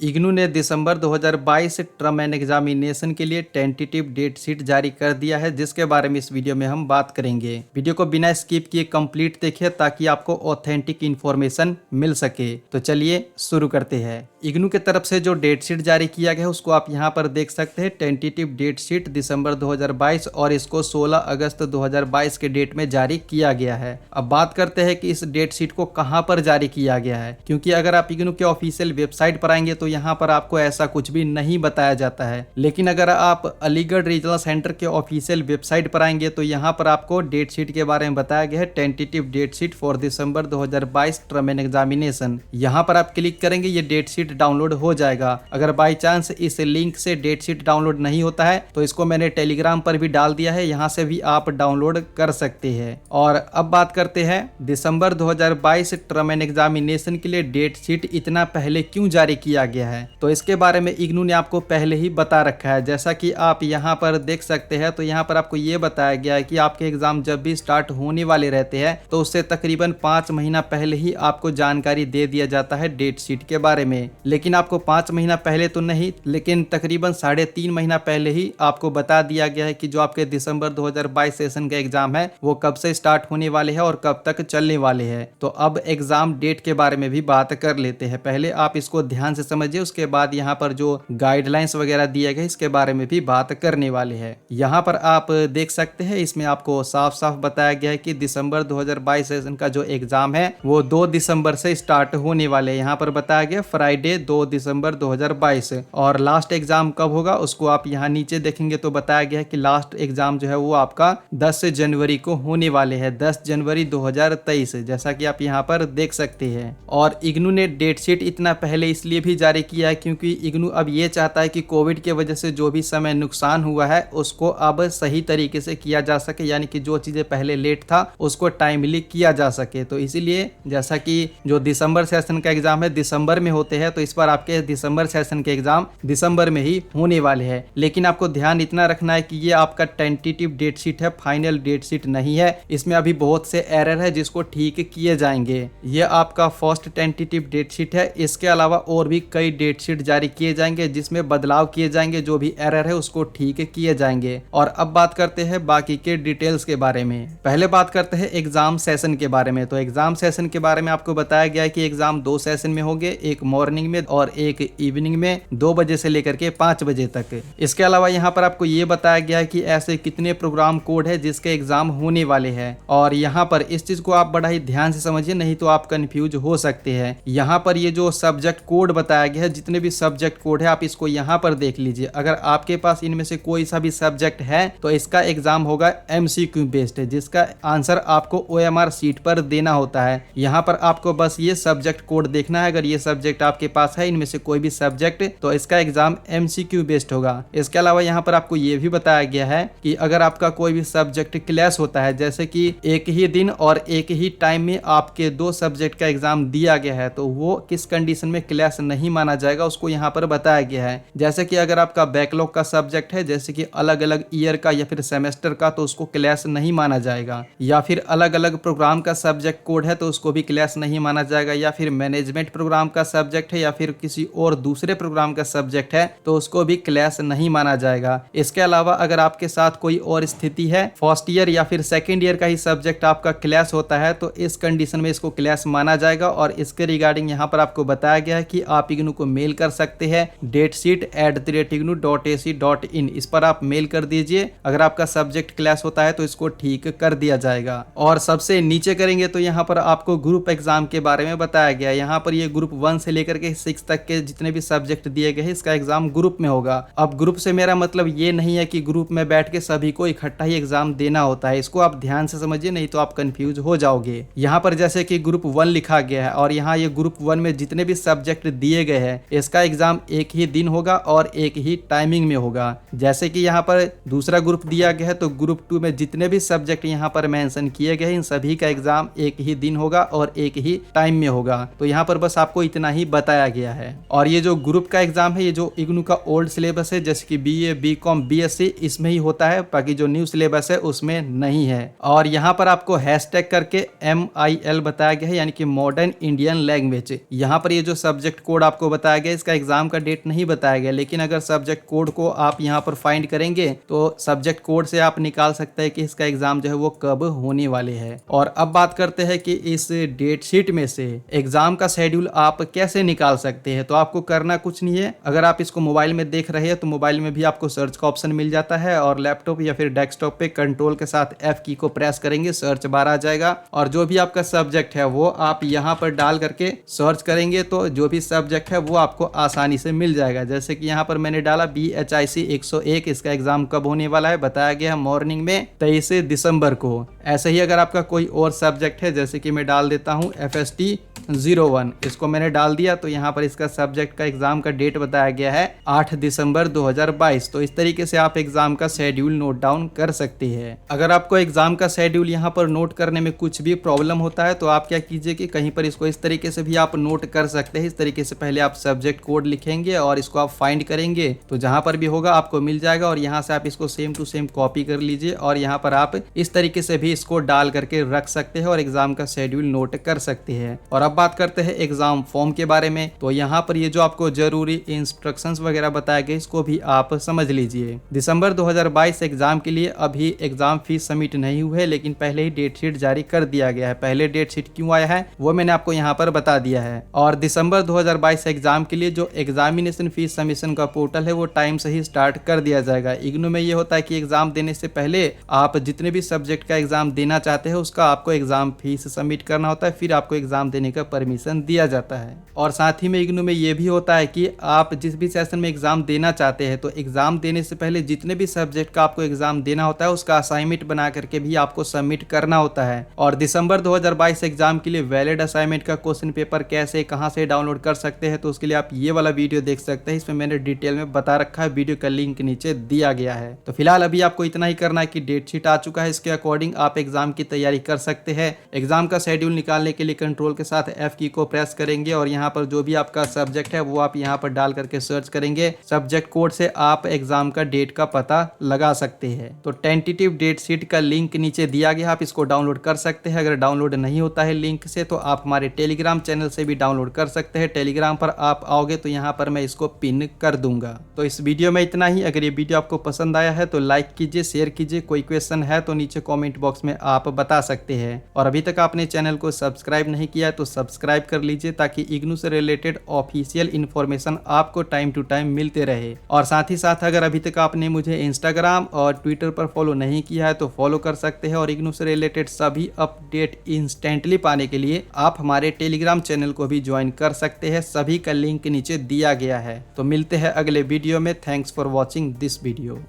इग्नू ने दिसंबर 2022 term end examination के लिए टेंटेटिव डेट शीट जारी कर दिया है, जिसके बारे में इस वीडियो में हम बात करेंगे। वीडियो को बिना स्किप किए कंप्लीट देखिए ताकि आपको ऑथेंटिक इन्फॉर्मेशन मिल सके। तो चलिए शुरू करते हैं। इग्नू की तरफ से जो डेट शीट जारी किया गया है उसको आप यहाँ पर देख सकते हैं, टेंटेटिव डेट शीट दिसंबर 2022, और इसको 16 अगस्त 2022 के डेट में जारी किया गया है। अब बात करते हैं कि इस डेट शीट को कहाँ पर जारी किया गया है, क्योंकि अगर आप इग्नू के ऑफिशियल वेबसाइट पर आएंगे तो यहाँ पर आपको ऐसा कुछ भी नहीं बताया जाता है। लेकिन अगर आप अलीगढ़ रीजनल सेंटर के ऑफिशियल वेबसाइट पर आएंगे तो यहाँ पर आपको डेट शीट के बारे में बताया गया है, tentative date sheet for December 2022 term end examination. यहाँ पर आप क्लिक करेंगे, ये डेट शीट डाउनलोड हो जाएगा। अगर बाई चांस इस लिंक से डेट शीट डाउनलोड नहीं होता है तो इसको मैंने टेलीग्राम पर भी डाल दिया है, यहाँ से भी आप डाउनलोड कर सकते हैं। और अब बात करते हैं दिसंबर 2022 टर्म एंड एग्जामिनेशन के लिए डेट शीट इतना पहले क्यों जारी किया गया है, तो इसके बारे में इग्नू ने आपको पहले ही बता रखा है। जैसा कि आप यहाँ पर देख सकते हैं, तो यहाँ पर आपको ये बताया गया है कि आपके एग्जाम जब भी स्टार्ट होने वाले रहते हैं तो उससे तकरीबन 5 महीना पहले ही आपको जानकारी दे दिया जाता है डेट शीट के बारे में। लेकिन आपको 5 महीना पहले तो नहीं, लेकिन तकरीबन 3.5 महीना पहले ही आपको बता दिया गया है कि जो आपके दिसंबर 2022 सेशन का एग्जाम है वो कब से स्टार्ट होने वाले हैं और कब तक चलने वाले हैं। तो अब एग्जाम डेट के बारे में भी बात कर लेते हैं। पहले आप इसको ध्यान से समझिए, उसके बाद यहाँ पर जो गाइडलाइंस वगैरह दिए गए इसके बारे में भी बात करने वाले हैं। यहाँ पर आप देख सकते हैं, इसमें आपको साफ साफ बताया गया है कि दिसंबर 2022 सेशन का जो एग्जाम है वो 2 दिसंबर से स्टार्ट होने वाले हैं। यहाँ पर बताया गया फ्राइडे 2 दिसंबर 2022, और लास्ट एग्जाम कब होगा उसको आप यहाँ नीचे देखेंगे तो बताया गया है कि लास्ट एग्जाम जो है वो आपका 10 जनवरी को होने वाले हैं, 10 जनवरी 2023, जैसा कि आप यहाँ पर देख सकते हैं। और इग्नू ने डेट शीट इतना पहले इसलिए भी जारी किया है क्योंकि इग्नू अब ये चाहता है कि कोविड के वजह से जो भी समय नुकसान हुआ है उसको अब सही तरीके से किया जा सके, यानी कि जो चीजें पहले लेट था उसको टाइमली किया जा सके। तो इसीलिए जैसा कि जो दिसंबर सेशन का एग्जाम है दिसंबर में होते हैं, तो इस बार आपके दिसंबर सेशन के एग्जाम दिसंबर में ही होने वाले हैं। लेकिन आपको ध्यान इतना रखना है कि ये आपका टेंटेटिव डेट शीट है, फाइनल डेट शीट नहीं है। इसमें अभी बहुत से एरर है जिसको ठीक किए जाएंगे। ये आपका फर्स्ट टेंटेटिव डेट शीट है, इसके अलावा और भी कई डेट शीट जारी किए जाएंगे जिसमें बदलाव किए जाएंगे, जो भी एरर है उसको ठीक किए जाएंगे। और अब बात करते हैं बाकी के डिटेल्स के बारे में। पहले बात करते हैं एग्जाम सेशन के बारे में। तो एग्जाम सेशन के बारे में आपको बताया गया है कि एग्जाम 2 सेशन में होंगे, एक मॉर्निंग में और एक इवनिंग में 2 बजे से लेकर के 5 बजे तक। इसके अलावा यहाँ पर आपको ये बताया गया है कि ऐसे कितने प्रोग्राम कोड है जिसके एग्जाम होने वाले हैं। और यहाँ पर इस चीज को आप बड़ा ही ध्यान से समझिए, नहीं तो आप कंफ्यूज हो सकते हैं। यहाँ पर ये जो सब्जेक्ट कोड बताया गया है, जितने भी सब्जेक्ट कोड है आप इसको यहाँ पर देख लीजिए। अगर आपके पास इनमें से कोई सा भी सब्जेक्ट है तो इसका एग्जाम होगा MCQ बेस्ड, जिसका आंसर आपको OMR सीट पर देना होता है। यहाँ पर आपको बस ये सब्जेक्ट कोड देखना है। अगर ये सब्जेक्ट आपके पास है इनमें से कोई भी सब्जेक्ट, तो इसका एग्जाम MCQ बेस्ड होगा। इसके अलावा यहाँ पर आपको ये भी बताया गया है कि अगर आपका कोई भी सब्जेक्ट क्लैश होता है, जैसे कि एक ही दिन और एक ही टाइम में आपके 2 सब्जेक्ट का एग्जाम दिया गया है, तो वो किस कंडीशन में क्लैश नहीं माना जाएगा उसको यहाँ पर बताया गया है। जैसे कि अगर आपका बैकलॉग का सब्जेक्ट है, जैसे कि अलग अलग ईयर का या फिर सेमेस्टर का, तो उसको क्लैश नहीं माना जाएगा। या फिर अलग अलग प्रोग्राम का सब्जेक्ट कोड है तो उसको भी क्लैश नहीं माना जाएगा। या फिर मैनेजमेंट प्रोग्राम का सब्जेक्ट है या फिर किसी और दूसरे प्रोग्राम का सब्जेक्ट है तो उसको भी क्लैश नहीं माना जाएगा। इसके अलावा अगर आपके साथ कोई और स्थिति है, फर्स्ट ईयर या फिर सेकेंड ईयर का ही सब्जेक्ट आपका क्लैश होता है, तो इस कंडीशन में इसको क्लैश माना जाएगा। और इसके रिगार्डिंग यहाँ पर आपको बताया गया है कि आप इग्नू को मेल कर सकते हैं, datesheet@ignu.ac.in, इस पर आप मेल कर दीजिए। अगर आपका सब्जेक्ट क्लैश होता है तो इसको ठीक कर दिया जाएगा। और सबसे नीचे करेंगे तो यहाँ पर आपको ग्रुप एग्जाम के बारे में बताया गया है। यहाँ पर ये ग्रुप 1 से लेकर के 6 तक के जितने भी सब्जेक्ट दिए गए हैं इसका एग्जाम ग्रुप में होगा। अब ग्रुप से मेरा मतलब ये नहीं है कि ग्रुप में बैठ के सभी को इकट्ठा ही एग्जाम देना होता है, इसको आप ध्यान से समझिए, नहीं तो आप कंफ्यूज हो जाओगे। यहाँ पर जैसे कि ग्रुप 1 लिखा गया है और यहाँ ये ग्रुप 1 में जितने भी सब्जेक्ट दिए गए हैं इसका एग्जाम एक ही दिन होगा और एक ही टाइमिंग में होगा। जैसे कि यहाँ पर दूसरा ग्रुप दिया गया है तो ग्रुप 2 में जितने भी सब्जेक्ट यहाँ पर मेंशन किए गए हैं इन सभी का एग्जाम एक ही दिन होगा और एक ही टाइम में होगा। तो यहाँ पर बस आपको इतना ही बताया गया है। और ये जो ग्रुप का एग्जाम है, ये जो इग्नू का ओल्ड सिलेबस है जैसे कि BA, BCom, BSc इसमें ही होता है, बाकी जो न्यू सिलेबस है उसमें नहीं है। और यहाँ पर आपको हैशटैग करके MIL बताया गया है, यानी कि मॉडर्न इंडियन लैंग्वेज। यहाँ पर ये जो सब्जेक्ट कोड आपको आपको बताया गया, इसका एग्जाम का डेट नहीं बताया गया, लेकिन अगर सब्जेक्ट कोड को आप यहाँ पर फाइंड करेंगे तो सब्जेक्ट कोड से आप निकाल सकते हैं कि इसका एग्जाम जो है वो कब होने वाले है। और अब बात करते हैं कि इस डेट शीट में से एग्जाम का शेड्यूल आप कैसे निकाल सकते हैं। तो आपको करना कुछ नहीं है, अगर आप इसको मोबाइल में देख रहे हैं तो मोबाइल में भी आपको सर्च का ऑप्शन मिल जाता है, और लैपटॉप या फिर डेस्कटॉप पे कंट्रोल के साथ F की को प्रेस करेंगे, सर्च बार आ जाएगा और जो भी आपका सब्जेक्ट है वो आप यहाँ पर डाल करके सर्च करेंगे तो जो भी सब्जेक्ट है वो आपको आसानी से मिल जाएगा। जैसे कि यहाँ पर मैंने डाला BHIC 101, इसका एग्जाम कब होने वाला है बताया गया मॉर्निंग में 23 दिसंबर को। ऐसे ही अगर आपका कोई और सब्जेक्ट है, जैसे कि मैं डाल देता हूँ FST 01, इसको मैंने डाल दिया तो यहाँ पर इसका सब्जेक्ट का एग्जाम का डेट बताया गया है 8 दिसंबर 2022। तो इस तरीके से आप एग्जाम का शेड्यूल नोट डाउन कर सकते हैं। अगर आपको एग्जाम का शेड्यूल यहाँ पर नोट करने में कुछ भी प्रॉब्लम होता है तो आप क्या कीजिए कि कहीं पर इसको इस तरीके से भी आप नोट कर सकते हैं। इस तरीके से पहले आप सब्जेक्ट कोड लिखेंगे और इसको आप फाइंड करेंगे तो जहां पर भी होगा आपको मिल जाएगा, और यहाँ से आप इसको सेम टू सेम कॉपी कर लीजिए और यहाँ पर आप इस तरीके से भी इसको डाल करके रख सकते हैं और एग्जाम का शेड्यूल नोट कर सकते हैं। और अब बात करते हैं एग्जाम फॉर्म के बारे में। तो यहाँ पर ये जो आपको जरूरी इंस्ट्रक्शंस वगैरह बताए गए इसको भी आप समझ लीजिए। दिसंबर 2022 एग्जाम के लिए अभी एग्जाम फीस सबमिट नहीं हुई है, लेकिन पहले ही डेट शीट जारी कर दिया गया है। पहले डेट शीट क्यों आया है वो मैंने आपको यहाँ पर बता दिया है। और दिसंबर 2022 एग्जाम के लिए जो एग्जामिनेशन फीस सबमिशन का पोर्टल है वो टाइम से ही स्टार्ट कर दिया जाएगा। इग्नू में ये होता है कि एग्जाम देने से पहले आप जितने भी सब्जेक्ट का एग्जाम देना चाहते हैं उसका आपको एग्जाम फीस सबमिट करना होता है, फिर आपको एग्जाम देने का परमिशन दिया जाता है। और साथ ही में इग्नू में ये भी होता है कि आप जिस भी सेशन में एग्जाम देना चाहते हैं तो एग्जाम देने से पहले जितने भी सब्जेक्ट का आपको एग्जाम देना होता है उसका असाइनमेंट बना करके भी आपको सबमिट करना होता है। और दिसंबर 2022 एग्जाम के लिए वैलिड असाइनमेंट का क्वेश्चन पेपर कैसे कहां से डाउनलोड कर सकते हैं तो उसके लिए आप ये वाला वीडियो देख सकते हैं, इसमें मैंने डिटेल में बता रखा है, वीडियो का लिंक नीचे दिया गया है। तो फिलहाल अभी आपको इतना ही करना है कि डेट शीट आ चुका है, इसके अकॉर्डिंग आप एग्जाम की तैयारी कर सकते हैं। एग्जाम का शेड्यूल निकालने के लिए कंट्रोल के साथ F की को प्रेस करेंगे और यहाँ पर जो भी आपका सब्जेक्ट है वो आप यहाँ पर डाल करके सर्च करेंगे। सब्जेक्ट कोड से आप एग्जाम का डेट का पता लगा सकते हैं। तो टेंटेटिव डेट शीट का लिंक नीचे दिया गया, आप इसको डाउनलोड कर सकते हैं। अगर डाउनलोड नहीं होता है लिंक से तो आप हमारे टेलीग्राम चैनल से भी डाउनलोड कर सकते हैं। टेलीग्राम पर आप आओगे तो यहाँ पर मैं इसको पिन कर दूंगा। तो इस वीडियो में इतना ही। अगर ये वीडियो आपको पसंद आया है तो लाइक कीजिए, शेयर कीजिए। कोई क्वेश्चन है तो नीचे कमेंट बॉक्स में आप बता सकते हैं। और अभी तक आपने चैनल को सब्सक्राइब नहीं किया है तो सब्सक्राइब कर लीजिए ताकि इग्नू से रिलेटेड ऑफिशियल इन्फॉर्मेशन आपको टाइम टू टाइम मिलते रहे। और साथ ही साथ अगर अभी तक आपने मुझे इंस्टाग्राम और ट्विटर पर फॉलो नहीं किया है तो फॉलो कर सकते हैं। और इग्नू से रिलेटेड सभी अपडेट इंस्टेंटली पाने के लिए आप हमारे टेलीग्राम चैनल को भी ज्वाइन कर सकते हैं, सभी का लिंक नीचे दिया गया है। तो मिलते हैं अगले वीडियो में। Thanks for watching this video.